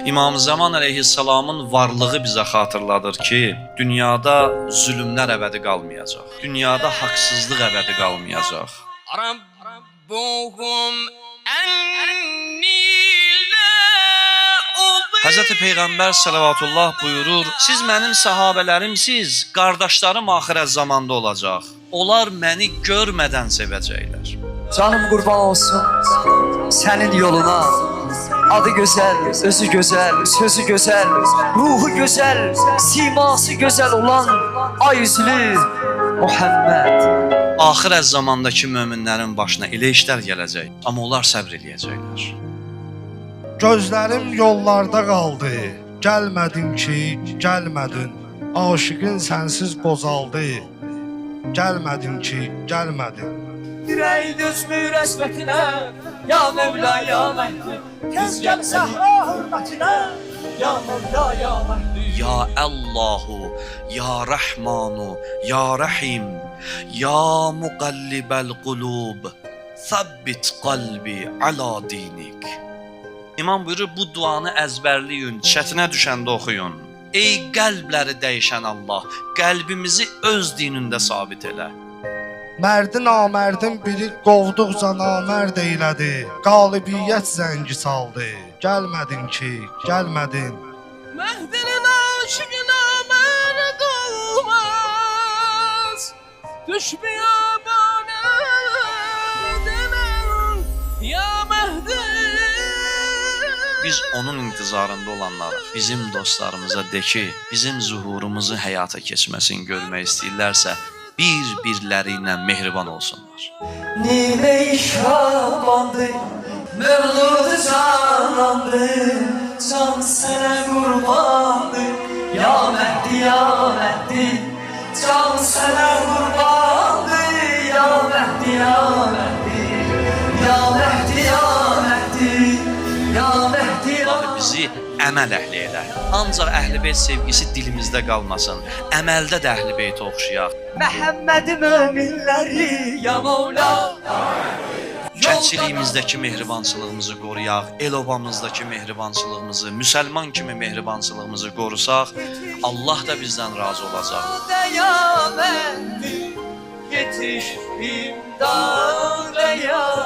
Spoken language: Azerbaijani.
İmam Zaman əleyhissalamın varlığı bizə xatırladır ki, dünyada zülmlər əbədi qalmayacaq. Dünyada haqsızlıq əbədi qalmayacaq. Həzrəti Peyğəmbər salavatullah buyurur, siz mənim sahabələrimsiz, qardaşlarım axirət zamanda olacaq. Onlar məni görmədən sevəcəklər. Canım qurban olsun sənin yoluna. Adı gözəl, özü gözəl, sözü gözəl, ruhu gözəl, siması gözəl olan ay üzlü Muhammed. Axirət zamandakı möminlərin başına elə işlər gələcək, amma onlar səbr eləyəcəklər. Gözlərim yollarda qaldı, gəlmədin ki, gəlmədin. Aşıqın sənsiz bozaldı, gəlmədin ki, gəlmədin. Yüreği düzmür esmetine, ya Mevla ya Mehdi. Tez gel Zahra hürmetine, ya Mevla ya Mehdi. Ya Allahu, ya Rahmanu, ya Rahim, ya Muqallibəl qulub, Thabbit qalbi ala dinik. İmam buyurur, bu duanı əzbərləyin, çətinə düşəndə oxuyun. Ey qəlbləri dəyişən Allah, qəlbimizi öz dinində sabit elə. Mərdi namərdin biri qovduqca namərd eylədi, qalibiyyət zəngi saldı, gəlmədin ki, gəlmədin. Məhdinin aşıqına mərd olmaz, düş biyabana demən, ya Məhdi. Biz onun intizarında olanlara, bizim dostlarımıza de ki, bizim zuhurumuzu həyata keçməsini görmək istəyirlərsə, bir-birləri ilə mehriban olsunlar. Nile-i şabandı, mevludu canandı, can sənə qurbandı, ya Mehdi, ya Mehdi, can sənə qurbandı, ya Mehdi, ya Mehdi, ya Mehdi, ya Mehdi, ya Mehdi, ya Allah bizi əməl əhli elə. Ancaq əhl-i-beyt sevgisi dilimizdə qalmasın. Əməldə də əhl-i-beytə oxşayaq. Məhəmmədi möminləri, ya Mevla. Kəndçiliyimizdəki mehribançılığımızı qoruyaq, el-obamızdakı mehribançılığımızı, müsəlman kimi mehribançılığımızı qorusaq, Allah da bizdən razı olacaq. Ya Mehdi, yetiş imdad ya